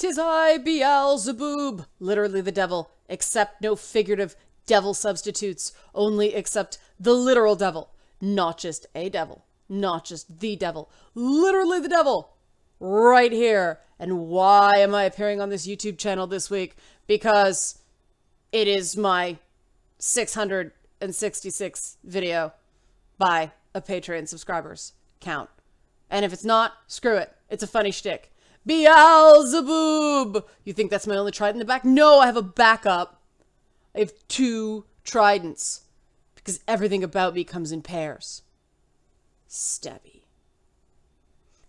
'Tis I, Beelzeboob, literally the devil, accept no figurative devil substitutes, only accept the literal devil, not just a devil, not just the devil, literally the devil, right here. And why am I appearing on this YouTube channel this week? Because it is my 666th video by a Patreon subscribers count. And if it's not, screw it. It's a funny shtick. Beelzeboob! You think that's my only trident in the back? No, I have a backup. I have 2 tridents. Because everything about me comes in pairs. Stabby.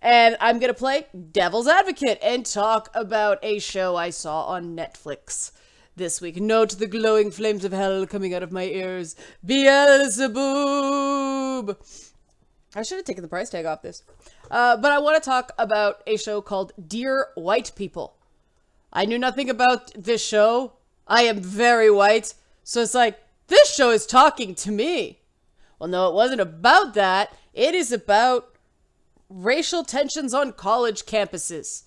And I'm going to play Devil's Advocate and talk about a show I saw on Netflix this week. Note the glowing flames of hell coming out of my ears. Beelzeboob! I should have taken the price tag off this. But I want to talk about a show called Dear White People. I knew nothing about this show. I am very white. So it's like, this show is talking to me. Well, no, it wasn't about that. It is about racial tensions on college campuses.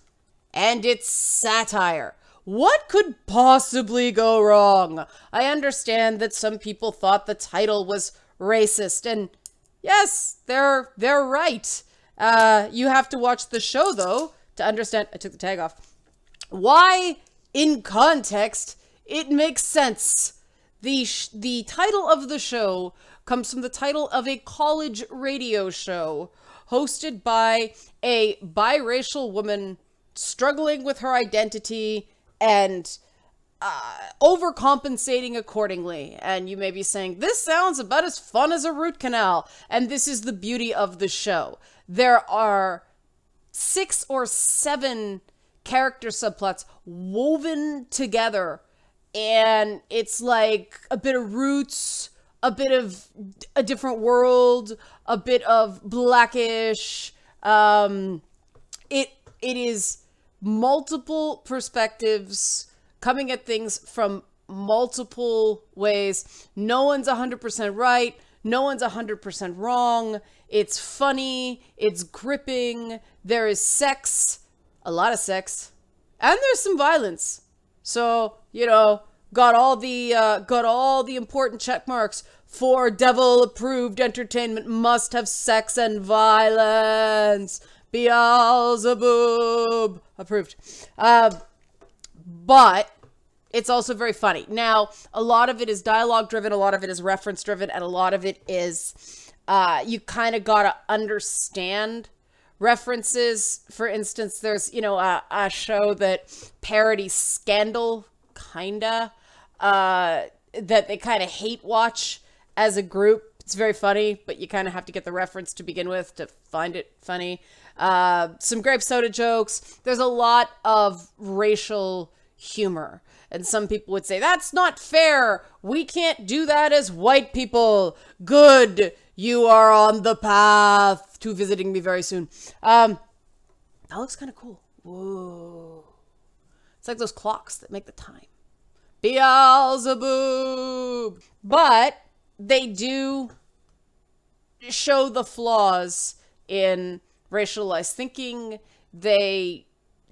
And it's satire. What could possibly go wrong? I understand that some people thought the title was racist, and yes, they're right. You have to watch the show, though, to understand. I took the tag off. Why, in context, it makes sense. The title of the show comes from the title of a college radio show hosted by a biracial woman struggling with her identity and overcompensating accordingly. And you may be saying, this sounds about as fun as a root canal. And this is the beauty of the show. There are 6 or 7 character subplots woven together. And it's like a bit of Roots, a bit of A Different World, a bit of Blackish. It is multiple perspectives coming at things from multiple ways. No one's 100% right. No one's 100% wrong. It's funny. It's gripping. There is sex, a lot of sex, and there's some violence. So, you know, got all the important check marks for devil-approved entertainment. Must have sex and violence. Beelzeboob approved. But it's also very funny. Now, a lot of it is dialogue driven, a lot of it is reference driven, and a lot of it is you kind of gotta understand references. For instance, there's, you know, a show that parodies Scandal, kinda, that they kind of hate watch as a group. It's very funny, but you kind of have to get the reference to begin with to find it funny. Some grape soda jokes. There's a lot of racial humor. And some people would say, that's not fair. We can't do that as white people. Good. You are on the path to visiting me very soon. That looks kind of cool. Whoa. It's like those clocks that make the time. Beelzeboob. But they do show the flaws in racialized thinking. They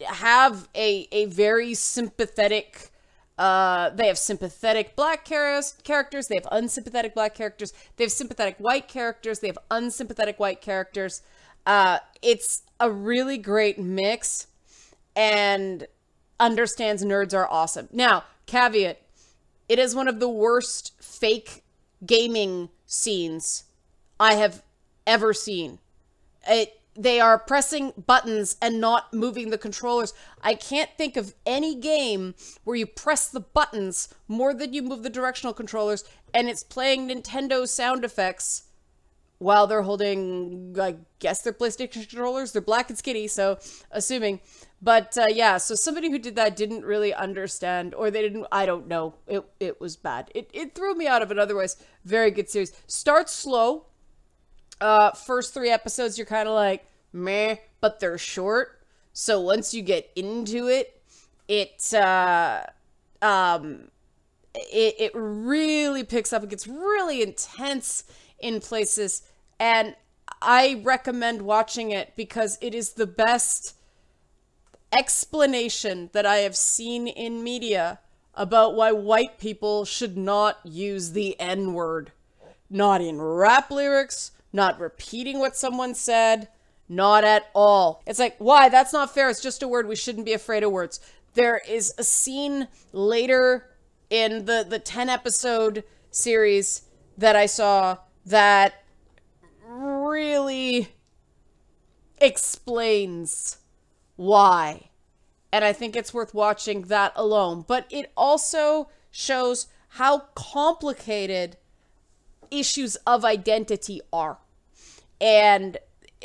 have a very sympathetic, they have sympathetic black characters, they have unsympathetic black characters, they have sympathetic white characters, they have unsympathetic white characters. It's a really great mix, and understands nerds are awesome. Now, caveat, it is one of the worst fake gaming scenes I have ever seen. They are pressing buttons and not moving the controllers. I can't think of any game where you press the buttons more than you move the directional controllers, and it's playing Nintendo sound effects while they're holding, I guess they're PlayStation controllers. They're black and skinny, so assuming. But yeah, so somebody who did that didn't really understand, or they didn't, I don't know. It was bad. It threw me out of an otherwise very good series. Starts slow. First 3 episodes, you're kind of like, meh, but they're short. So once you get into it, it really picks up. It gets really intense in places. And I recommend watching it because it is the best explanation that I have seen in media about why white people should not use the N-word. Not in rap lyrics, not repeating what someone said, not at all. It's like, why? That's not fair. It's just a word. We shouldn't be afraid of words. There is a scene later in the 10-episode series that I saw that really explains why. And I think it's worth watching that alone. But it also shows how complicated issues of identity are. And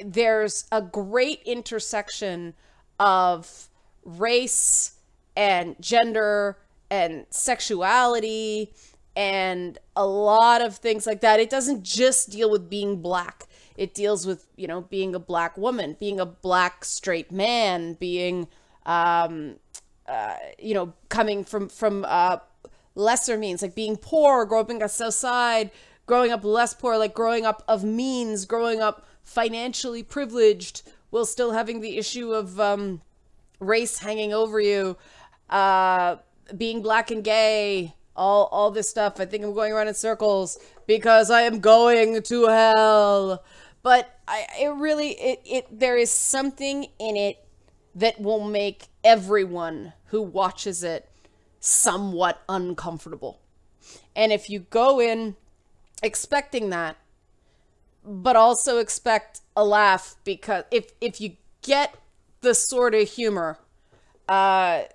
there's a great intersection of race and gender and sexuality and a lot of things like that. It doesn't just deal with being black. It deals with, being a black woman, being a black straight man, being, coming from lesser means, like being poor, growing up on the South Side, growing up less poor, like growing up of means, growing up financially privileged, while still having the issue of race hanging over you, being black and gay, all this stuff. I think I'm going around in circles because I am going to hell. But there is something in it that will make everyone who watches it somewhat uncomfortable. And if you go in expecting that, but also expect a laugh, because if you get the sort of humor that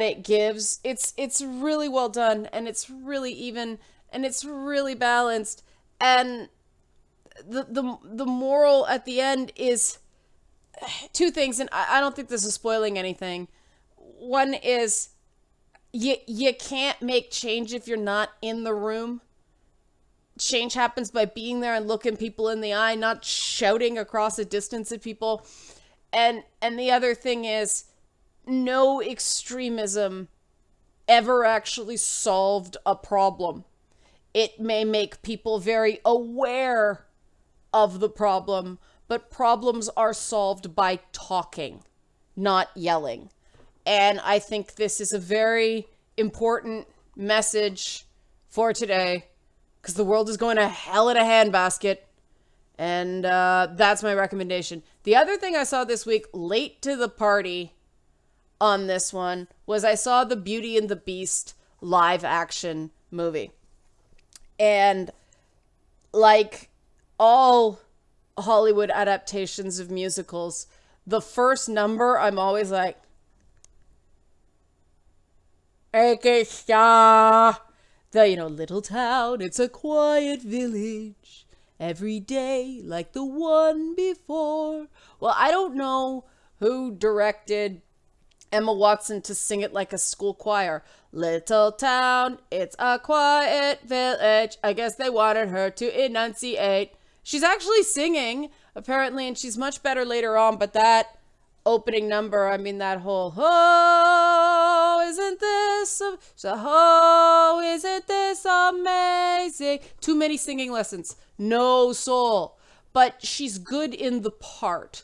it gives, it's really well done, and it's really even, and it's really balanced, and the moral at the end is two things, and I don't think this is spoiling anything. One is you can't make change if you're not in the room. Change happens by being there and looking people in the eye, not shouting across a distance at people. And the other thing is, no extremism ever actually solved a problem. It may make people very aware of the problem, but problems are solved by talking, not yelling. And I think this is a very important message for today, because the world is going to hell in a handbasket. And that's my recommendation. The other thing I saw this week, late to the party on this one, was I saw the Beauty and the Beast live action movie. And like all Hollywood adaptations of musicals, the first number, I'm always like, the, little town, it's a quiet village, every day like the one before. Well, I don't know who directed Emma Watson to sing it like a school choir. Little town, it's a quiet village. I guess they wanted her to enunciate. She's actually singing, apparently, and she's much better later on, but that opening number, I mean, that whole, oh, isn't this amazing? Too many singing lessons. No soul. But she's good in the part.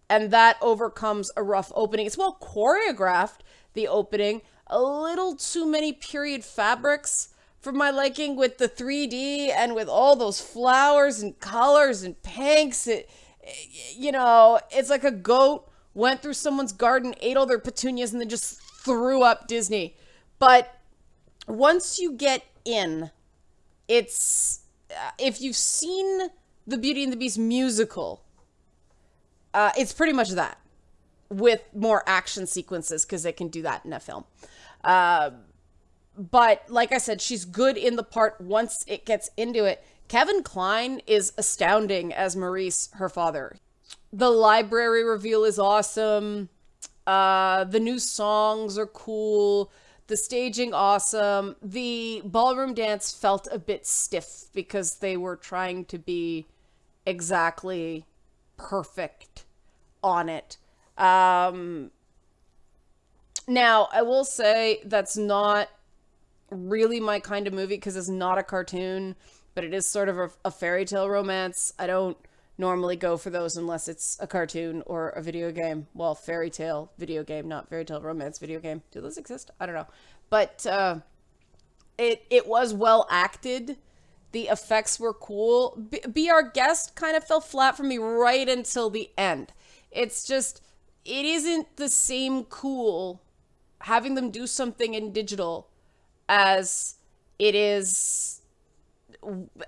And that overcomes a rough opening. It's well choreographed, the opening. A little too many period fabrics for my liking, with the 3D and with all those flowers and colors and pinks. It's like a goat went through someone's garden, ate all their petunias, and then just threw up Disney. But once you get in, it's... if you've seen the Beauty and the Beast musical, it's pretty much that, with more action sequences, because they can do that in a film. But like I said, she's good in the part once it gets into it. Kevin Kline is astounding as Maurice, her father. The library reveal is awesome. The new songs are cool. The staging, awesome. The ballroom dance felt a bit stiff because they were trying to be exactly perfect on it. Now, I will say that's not really my kind of movie, because it's not a cartoon, but it is sort of a fairy tale romance. I don't normally go for those unless it's a cartoon or a video game. Well, fairy tale video game, not fairy tale romance video game. Do those exist? I don't know. But it was well acted. The effects were cool. Be Our Guest kind of fell flat for me right until the end. It's just, it isn't the same cool having them do something in digital as it is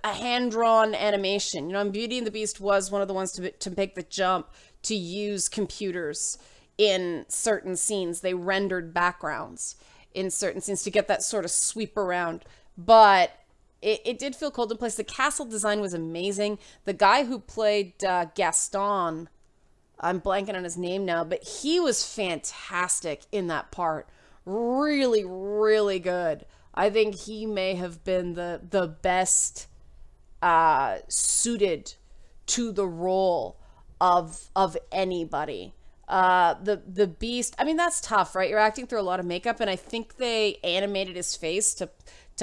a hand-drawn animation. You know, and Beauty and the Beast was one of the ones to make the jump to use computers in certain scenes. They rendered backgrounds in certain scenes to get that sort of sweep around. But it did feel cold in place. The castle design was amazing. The guy who played Gaston, I'm blanking on his name now, but he was fantastic in that part. Really, really good. I think he may have been the best suited to the role of anybody. The Beast, I mean, that's tough, right? You're acting through a lot of makeup, and I think they animated his face to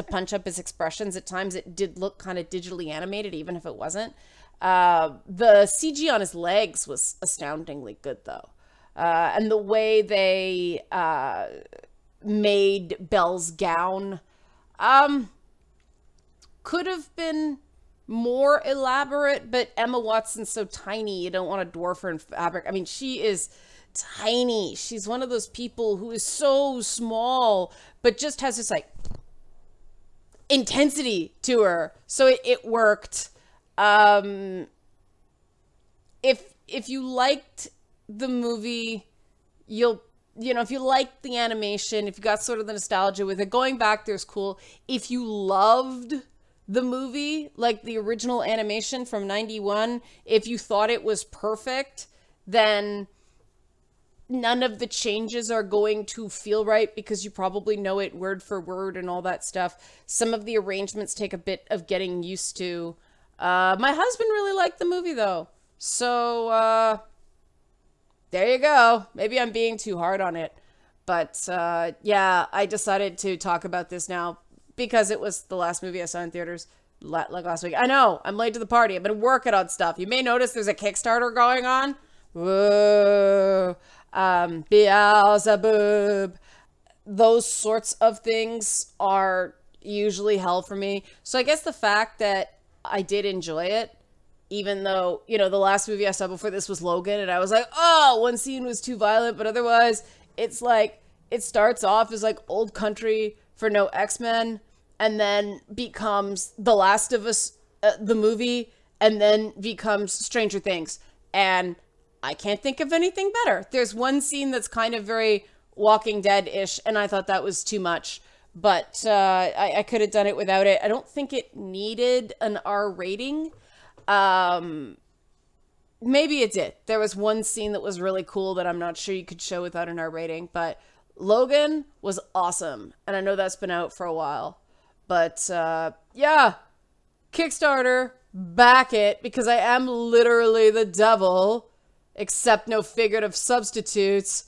punch up his expressions. At times it did look kind of digitally animated, even if it wasn't. The CG on his legs was astoundingly good, though. And the way they made Belle's gown could have been more elaborate, but Emma Watson's so tiny, you don't want to dwarf her in fabric. I mean, she is tiny. She's one of those people who is so small, but just has this, like, intensity to her. So it worked. If you liked the movie, if you liked the animation, if you got sort of the nostalgia with it, going back there's cool. If you loved the movie, like the original animation from 91, if you thought it was perfect, then none of the changes are going to feel right because you probably know it word for word and all that stuff. Some of the arrangements take a bit of getting used to. My husband really liked the movie, though. So, there you go. Maybe I'm being too hard on it. But, yeah, I decided to talk about this now because it was the last movie I saw in theaters like last week. I know, I'm late to the party. I've been working on stuff. You may notice there's a Kickstarter going on. Whoa. Beelzeboob. Those sorts of things are usually hell for me. So I guess the fact that I did enjoy it, even though, the last movie I saw before this was Logan, and I was like, oh, one scene was too violent, but otherwise, it's like, it starts off as like old country for no X-Men, and then becomes The Last of Us, the movie, and then becomes Stranger Things. And I can't think of anything better. There's one scene that's kind of very Walking Dead-ish, and I thought that was too much. But I could have done it without it. I don't think it needed an R rating. Maybe it did. There was one scene that was really cool that I'm not sure you could show without an R rating. But Logan was awesome. And I know that's been out for a while. But yeah, Kickstarter, back it, because I am literally the devil, except no figurative substitutes.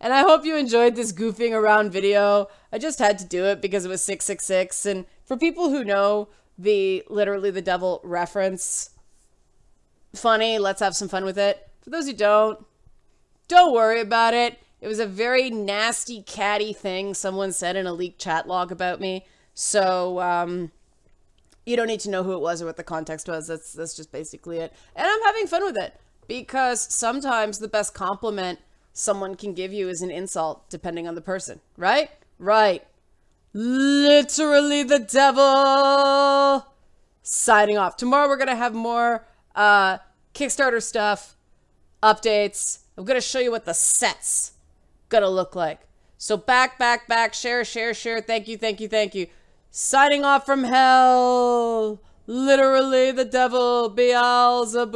And I hope you enjoyed this goofing around video. I just had to do it because it was 666. And for people who know the literally the devil reference, funny, let's have some fun with it. For those who don't worry about it. It was a very nasty, catty thing someone said in a leaked chat log about me. So, you don't need to know who it was or what the context was. That's just basically it. And I'm having fun with it because sometimes the best compliment someone can give you is an insult, depending on the person, right? Right. Literally the devil. Signing off. Tomorrow we're going to have more Kickstarter stuff, updates. I'm going to show you what the set's going to look like. So back, share. Thank you. Signing off from hell. Literally the devil, Beelzeboob.